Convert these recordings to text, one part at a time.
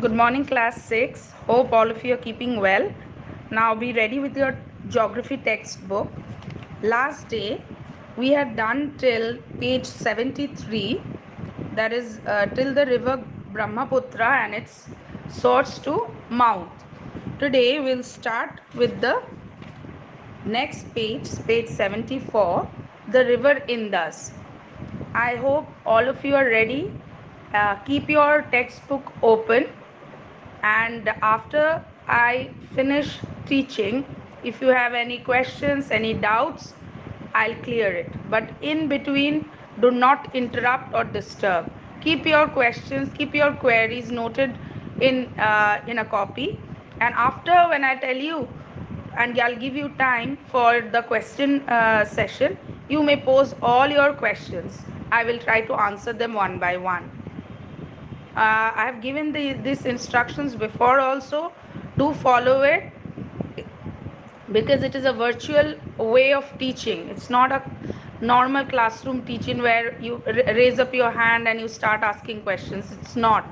Good morning, class 6. Hope all of you are keeping well. Now be ready with your geography textbook. Last day we had done till page 73, that is till the river Brahmaputra and its source to mouth. Today we'll start with the next page, page 74, the river Indus. I hope all of you are ready. Keep your textbook open, and after I finish teaching, if you have any questions, any doubts, I'll clear it. But in between, do not interrupt or disturb. Keep your questions, keep your queries noted in a copy, and after, when I tell you and I'll give you time for the question session, you may pose all your questions. I will try to answer them one by one. I have given these instructions before also. Do follow it, because it is a virtual way of teaching. It's not a normal classroom teaching where you raise up your hand and you start asking questions. It's not.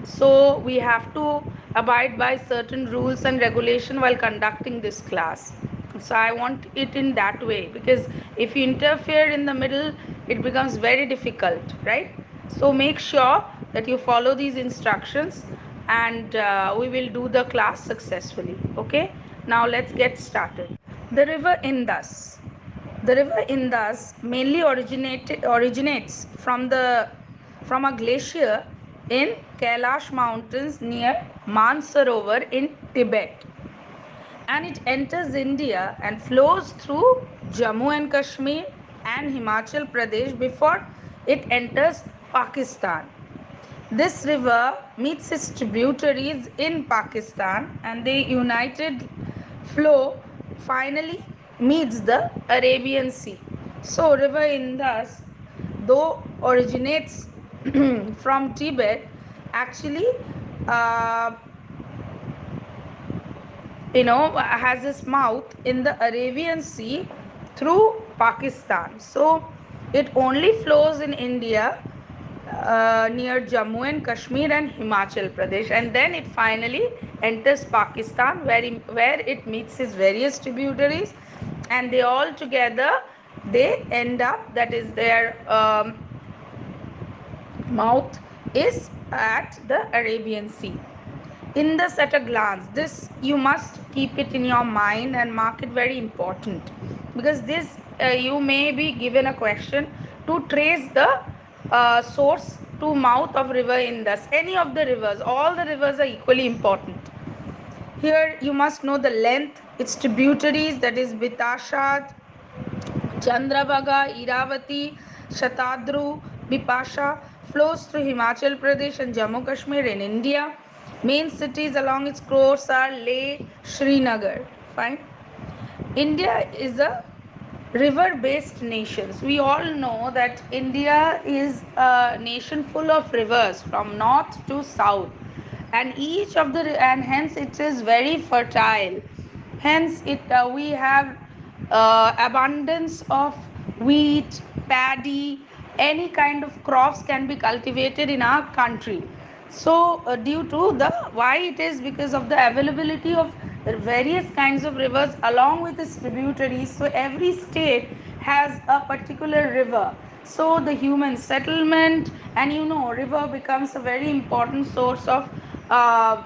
So we have to abide by certain rules and regulation while conducting this class. So I want it in that way, because if you interfere in the middle, it becomes very difficult, right? So make sure that you follow these instructions, and we will do the class successfully. Okay, now let's get started. The river Indus. The river Indus mainly originates from a glacier in Kailash Mountains near Mansarovar in Tibet, and it enters India and flows through Jammu and Kashmir and Himachal Pradesh before it enters Pakistan. This river meets its tributaries in Pakistan, and the united flow finally meets the Arabian Sea. So, river Indus, though originates from Tibet, actually uh, has its mouth in the Arabian Sea through Pakistan. So it only flows in India near Jammu and Kashmir and Himachal Pradesh, and then it finally enters Pakistan, where it meets its various tributaries, and they all together they end up, that is their mouth is at the Arabian Sea. Indus at a glance. This you must keep it in your mind and mark it very important, because this you may be given a question to trace the source to mouth of river Indus. Any of the rivers, all the rivers are equally important. Here you must know the length, its tributaries, that is Bitashat, Chandrabhaga, Iravati, Shatadru, Bipasha, flows through Himachal Pradesh and Jammu Kashmir in India. Main cities along its course are Leh, Srinagar. Fine. India is a river based nation. So we all know that India is a nation full of rivers from north to south, and each of the and hence it is very fertile. Hence it we have abundance of wheat, paddy, any kind of crops can be cultivated in our country. So due to the why it is, because of the availability of various kinds of rivers along with its tributaries. So every state has a particular river. So the human settlement, and river becomes a very important source of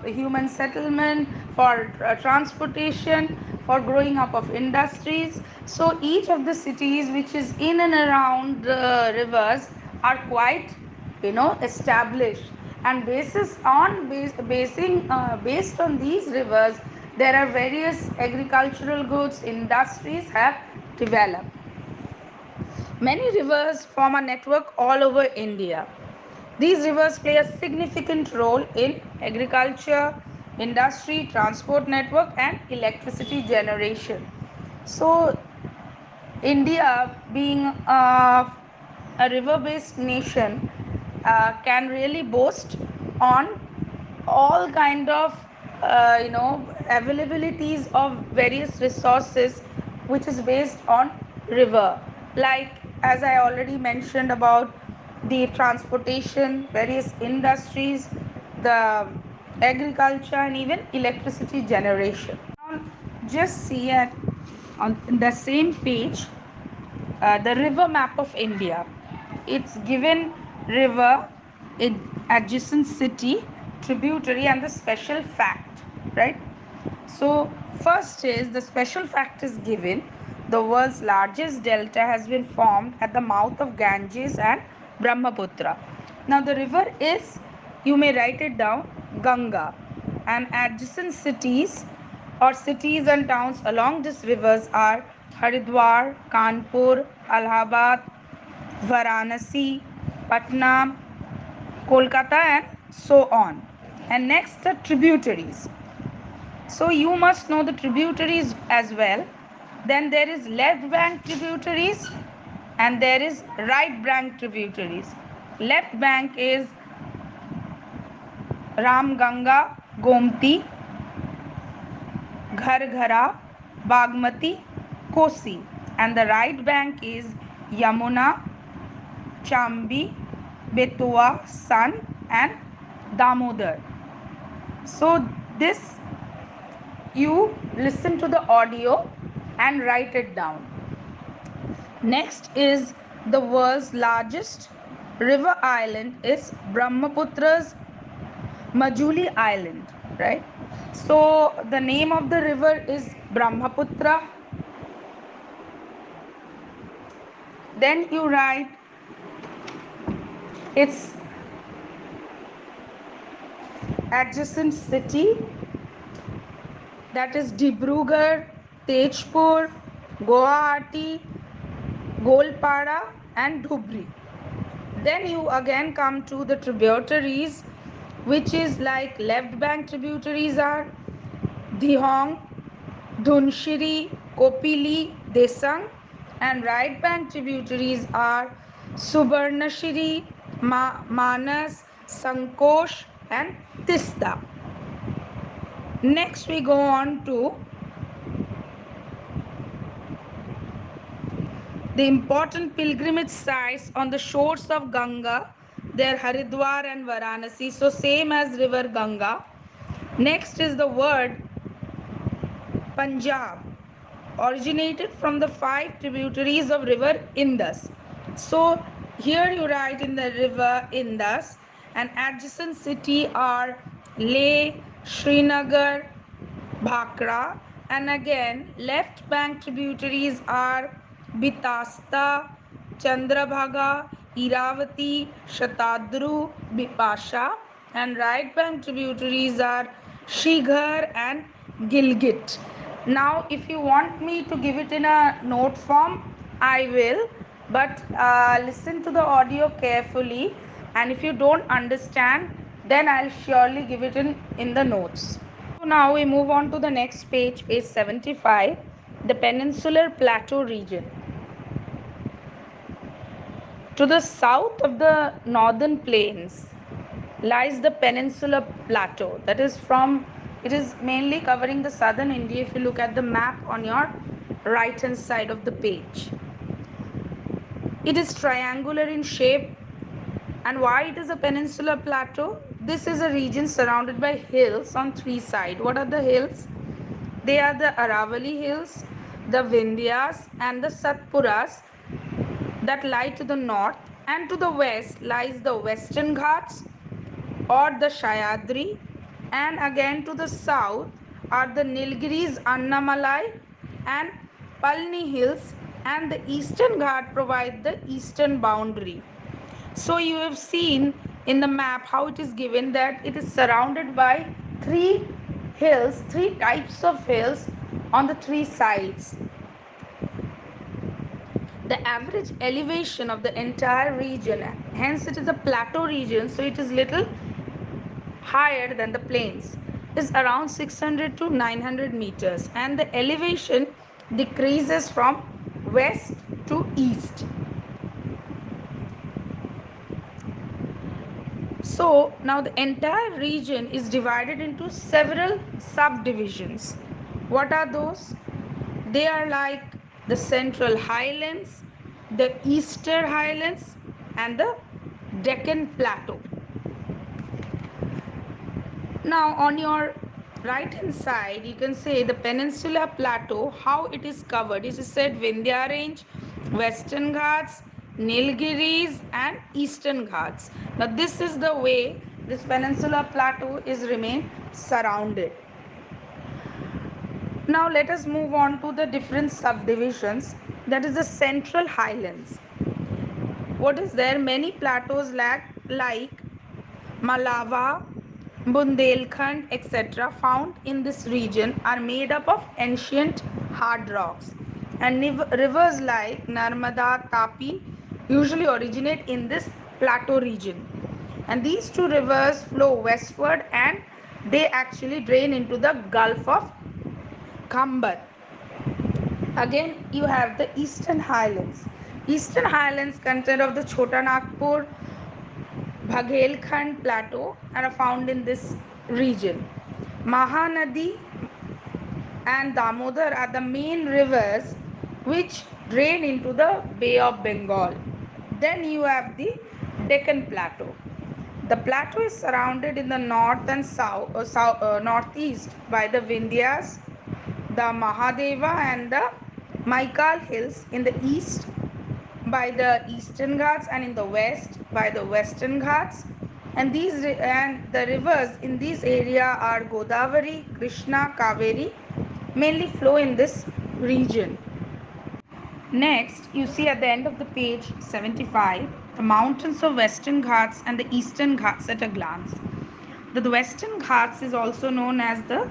human settlement, for transportation, for growing up of industries. So each of the cities which is in and around the rivers are quite established, and based on these rivers, there are various agricultural goods industries have developed. Many rivers form a network all over India. These rivers play a significant role in agriculture, industry, transport network, and electricity generation. So India, being a river-based nation, can really boast on all kind of availabilities of various resources, which is based on river. Like as I already mentioned about the transportation, various industries, the agriculture, and even electricity generation. Now, just see on the same page the river map of India. It's given river, adjacent city, tributary, and the special fact, right? So, first is the special fact is given. The world's largest delta has been formed at the mouth of Ganges and Brahmaputra. Now, the river is, you may write it down, Ganga, and adjacent cities or cities and towns along these rivers are Haridwar, Kanpur, Allahabad, Varanasi, Patna, Kolkata, and so on. And next, the tributaries. So you must know the tributaries as well. Then there is left bank tributaries and there is right bank tributaries. Left bank is Ram Ganga, Gomti, Gharghara, Bagmati, Kosi, and the right bank is Yamuna, Chambi, Betua, San, and Damodar. So this you listen to the audio and write it down. Next is the world's largest river island is Brahmaputra's Majuli Island, right? So the name of the river is Brahmaputra. Then you write its adjacent city, that is Dibrugarh, Tejpur, Guwahati, Golpada, and Dhubri. Then you again come to the tributaries, which is like left bank tributaries are Dihong, Dhunshiri, Kopili, Desang, and right bank tributaries are Subarnashiri, Manas, Sankosh, and Tista. Next, we go on to the important pilgrimage sites on the shores of Ganga. There Haridwar and Varanasi. So same as river Ganga. Next is the word Punjab, originated from the five tributaries of river Indus. So here you write in the river Indus, and adjacent city are Leh, Srinagar, Bhakra, and again left bank tributaries are Bitasta, Chandrabhaga, Iravati, Shatadru, Bipasha, and right bank tributaries are Shighar and Gilgit. Now, if you want me to give it in a note form, I will, but listen to the audio carefully, and if you don't understand, then I'll surely give it in the notes. So now we move on to the next page, page 75, the Peninsular Plateau region. To the south of the northern plains lies the Peninsular Plateau. That is from, it is mainly covering the southern India if you look at the map on your right hand side of the page. It is triangular in shape. And why it is a peninsular plateau? This is a region surrounded by hills on three sides. What are the hills? They are the Aravali hills, the Vindhyas, and the Satpuras that lie to the north, and to the west lies the Western Ghats or the Shayadri, and again to the south are the Nilgiris, Annamalai, and Palni hills, and the Eastern Ghat provide the eastern boundary. So you have seen in the map how it is given that it is surrounded by three hills, three types of hills on the three sides. The average elevation of the entire region, hence it is a plateau region, so it is little higher than the plains, is around 600 to 900 meters, and the elevation decreases from west to east. So now the entire region is divided into several subdivisions. What are those? They are like the Central Highlands, the Eastern Highlands, and the Deccan Plateau. Now, on your right hand side, you can say the Peninsula Plateau, how it is covered. It is said Vindhya Range, Western Ghats, Nilgiris, and Eastern Ghats. Now, this is the way this Peninsula Plateau is remain surrounded. Now, let us move on to the different subdivisions. That is the Central Highlands. What is there? Many plateaus like Malava, Bundelkhand, etc., found in this region are made up of ancient hard rocks. And rivers like Narmada, Tapi usually originate in this plateau region. And these two rivers flow westward and they actually drain into the Gulf of Khambar. Again, you have the Eastern Highlands. Eastern Highlands consist of the Chota Nagpur, Bhagelkhand Plateau and are found in this region. Mahanadi and Damodar are the main rivers which drain into the Bay of Bengal. Then you have the Deccan Plateau. The plateau is surrounded in the north and northeast by the Vindhyas, the Mahadeva and the Maikal Hills. In the east by the Eastern Ghats and in the west by the Western Ghats. And the rivers in this area are Godavari, Krishna, Kaveri, mainly flow in this region. Next, you see at the end of the page 75 the mountains of Western Ghats and the Eastern Ghats at a glance. The Western Ghats is also known as the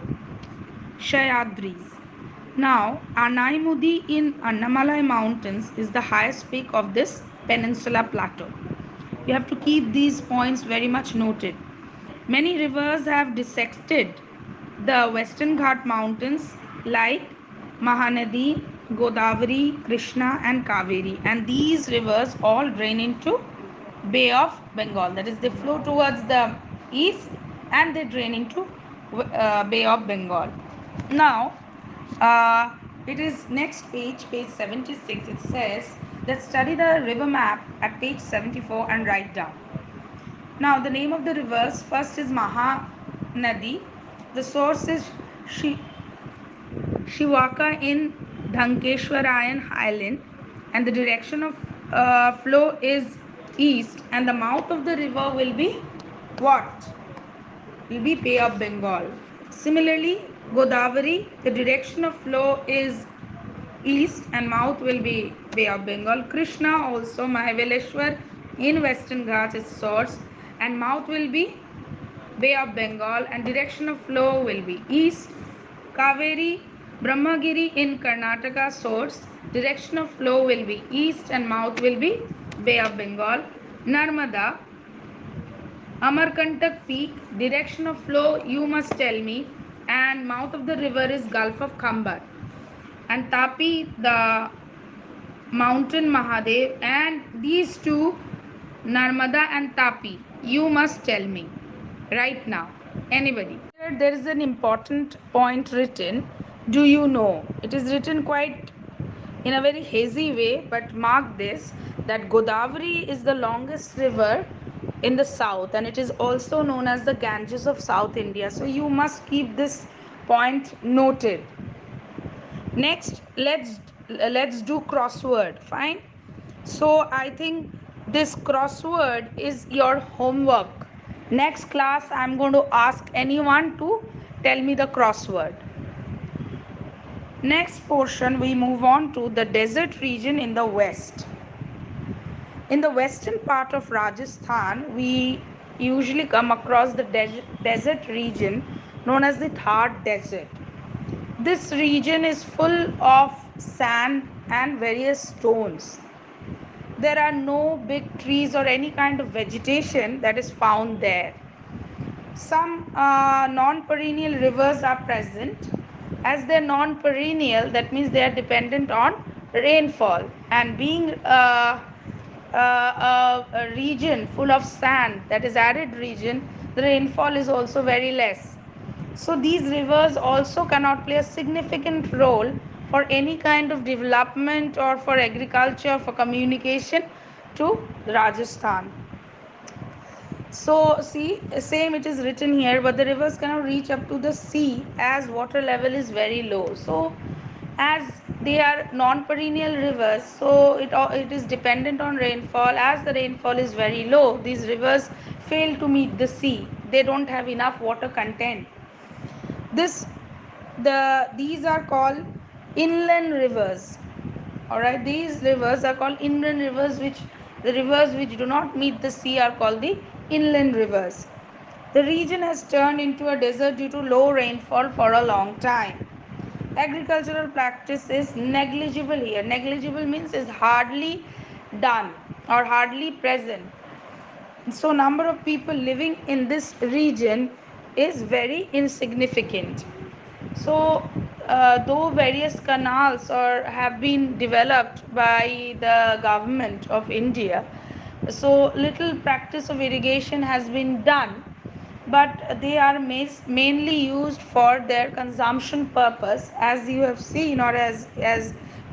Shayadris. Now, Anaimudi in Annamalai Mountains is the highest peak of this peninsula plateau. You have to keep these points very much noted. Many rivers have dissected the Western Ghat mountains like Mahanadi, Godavari, Krishna and Kaveri, and these rivers all drain into Bay of Bengal. That is, they flow towards the east and they drain into Bay of Bengal. Now, it is next page, page 76. It says that study the river map at page 74 and write down. Now, the name of the rivers first is Mahanadi. The source is Shivaka in Dhankeshwarayan Highland, and the direction of flow is east, and the mouth of the river will be what? Will be Bay of Bengal. Similarly, Godavari, the direction of flow is east and mouth will be Bay of Bengal. Krishna also Mahabaleshwar in Western Ghats is source and mouth will be Bay of Bengal and direction of flow will be east. Kaveri Brahmagiri in Karnataka source, direction of flow will be east and mouth will be Bay of Bengal. Narmada Amarkantak peak, direction of flow you must tell me, and mouth of the river is Gulf of Khambar. And Tapi, the mountain Mahadev, and these two, Narmada and Tapi, you must tell me right now. Anybody? Here there is an important point written. Do you know? It is written quite in a very hazy way, but mark this that Godavari is the longest river in the south and it is also known as the Ganges of South India. So you must keep this point noted. Next, let's do crossword. Fine. So I think this crossword is your homework. Next class I'm going to ask anyone to tell me the crossword. Next portion we move on to the desert region in the west. In the western part of Rajasthan, we usually come across the desert region known as the Thar Desert. This region is full of sand and various stones. There are no big trees or any kind of vegetation that is found there. Some non-perennial rivers are present. As they're non-perennial, that means they are dependent on rainfall. And being a region full of sand, that is arid region, the rainfall is also very less. So these rivers also cannot play a significant role for any kind of development or for agriculture, for communication to Rajasthan. So see, same it is written here, but the rivers cannot reach up to the sea as water level is very low. So as they are non perennial rivers, so it is dependent on rainfall. As the rainfall is very low, these rivers fail to meet the sea. They don't have enough water content. These are called inland rivers. All right, these rivers are called inland rivers, which the rivers which do not meet the sea are called the inland rivers. The region has turned into a desert due to low rainfall for a long time. Agricultural practice is negligible here. Negligible means is hardly done or hardly present. So number of people living in this region is very insignificant. So, though various canals or have been developed by the government of India, so little practice of irrigation has been done, but they are mainly used for their consumption purpose, as you have seen, or as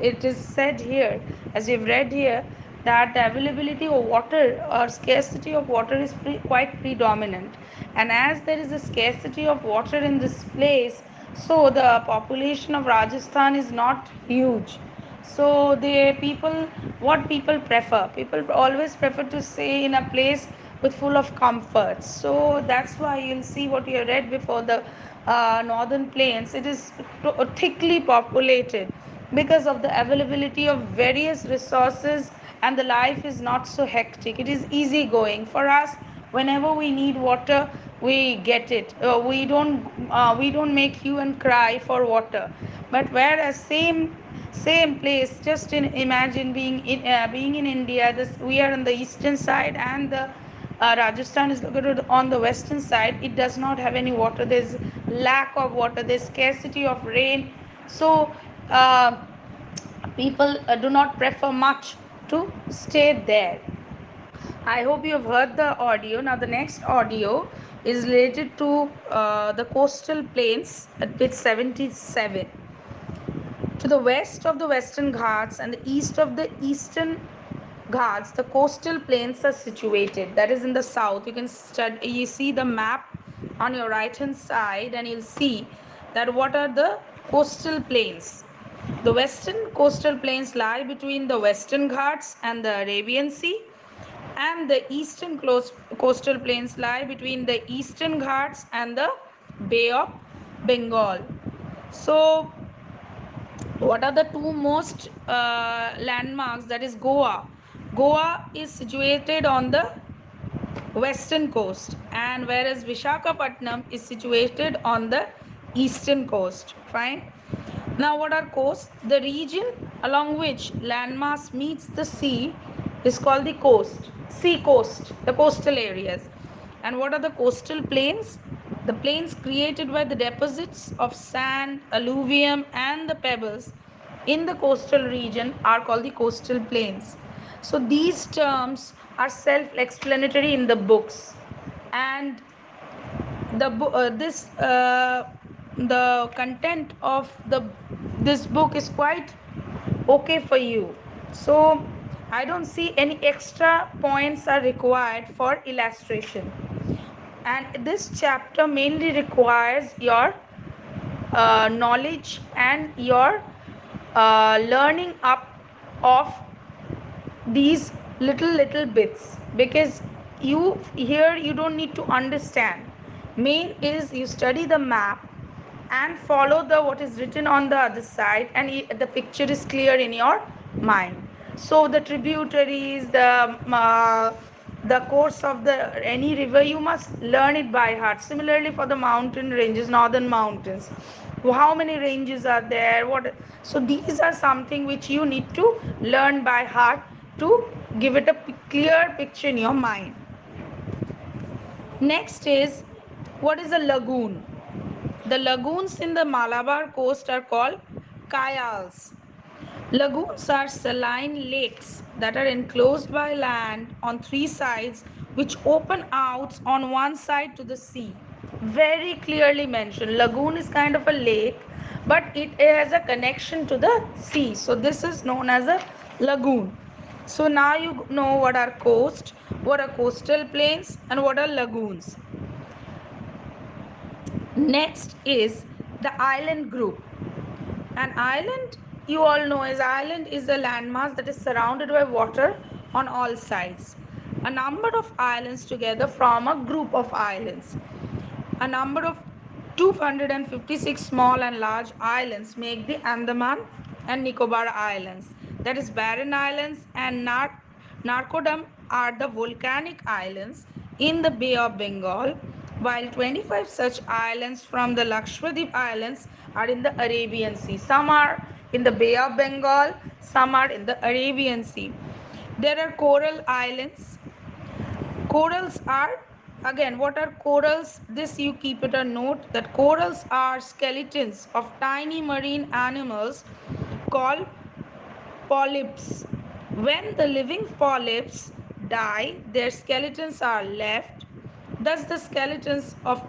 it is said here, as you've read here, that the availability of water or scarcity of water is quite predominant. And as there is a scarcity of water in this place, so the population of Rajasthan is not huge. So the people, what people prefer, people always prefer to stay in a place with full of comforts. So that's why you'll see what you read before, the northern plains, it is thickly populated because of the availability of various resources, and the life is not so hectic, it is easy going for us. Whenever we need water, we get it. We don't make hue and cry for water. But whereas same place, just in imagine being in India, this we are on the eastern side, and the Rajasthan is located on the western side. It does not have any water. There's lack of water, there's scarcity of rain. So uh, people do not prefer much to stay there. I hope you have heard the audio. Now, the next audio is related to the coastal plains at page 77. To the west of the Western Ghats and the east of the Eastern Ghats, the coastal plains are situated. That is in the south. You can study, you see the map on your right hand side, and you'll see that what are the coastal plains. The western coastal plains lie between the Western Ghats and the Arabian Sea, and the eastern coastal plains lie between the Eastern Ghats and the Bay of Bengal. So, what are the two most landmarks? That is Goa. Goa is situated on the western coast, and whereas Vishakhapatnam is situated on the eastern coast. Fine. Now, what are coasts? The region along which landmass meets the sea is called the coast, sea coast, the coastal areas. And what are the coastal plains? The plains created by the deposits of sand, alluvium, and the pebbles in the coastal region are called the coastal plains. So, these terms are self explanatory in the books, and the content of this book is quite okay for you. So I don't see any extra points are required for illustration, and this chapter mainly requires your knowledge and your learning up of these little bits, because you here you don't need to understand. Main is you study the map and follow the what is written on the other side, and the picture is clear in your mind. So the tributaries, the course of the any river, you must learn it by heart. Similarly for the mountain ranges, northern mountains, how many ranges are there, what, so these are something which you need to learn by heart to give it a clear picture in your mind. Next is, what is a lagoon? The lagoons in the Malabar coast are called kayals. Lagoons are saline lakes that are enclosed by land on three sides, which open out on one side to the sea. Very clearly mentioned. Lagoon is kind of a lake, but it has a connection to the sea. So this is known as a lagoon. So now you know what are coast, what are coastal plains, and what are lagoons. Next is the island group. An island, you all know, as island is a landmass that is surrounded by water on all sides. A number of islands together form a group of islands. A number of 256 small and large islands make the Andaman and Nicobar Islands. That is, Barren Islands and Narcodam are the volcanic islands in the Bay of Bengal, while 25 such islands from the Lakshadweep Islands are in the Arabian Sea. Some are in the Bay of Bengal, some are in the Arabian Sea. There are coral islands. Corals are, again, what are corals? This you keep it a note that corals are skeletons of tiny marine animals called polyps. When the living polyps die, their skeletons are left. Thus, the skeletons of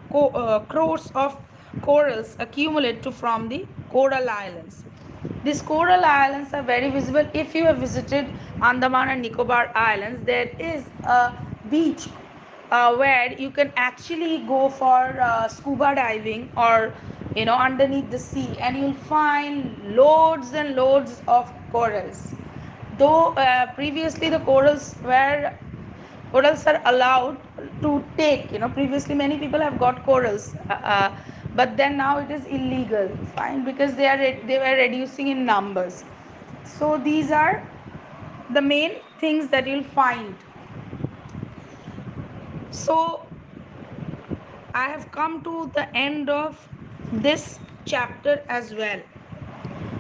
crores of corals accumulate to form the coral islands. These coral islands are very visible. If you have visited Andaman and Nicobar Islands, there is a beach where you can actually go for scuba diving, or underneath the sea, and you'll find loads and loads of corals. Though previously the corals are allowed to take, previously many people have got corals, but then now it is illegal, fine, because they were reducing in numbers. So these are the main things that you'll find. So I have come to the end of this chapter as well.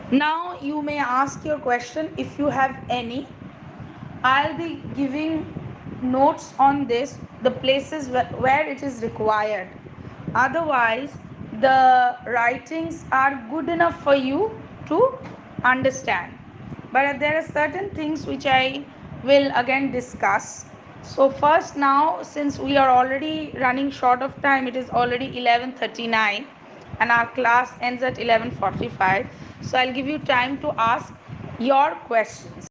Now you may ask your question if you have any. I'll be giving notes on this, the places where it is required. Otherwise, the writings are good enough for you to understand. But there are certain things which I will again discuss. So first, now since we are already running short of time, it is already 11:39 and our class ends at 11:45. So I'll give you time to ask your questions.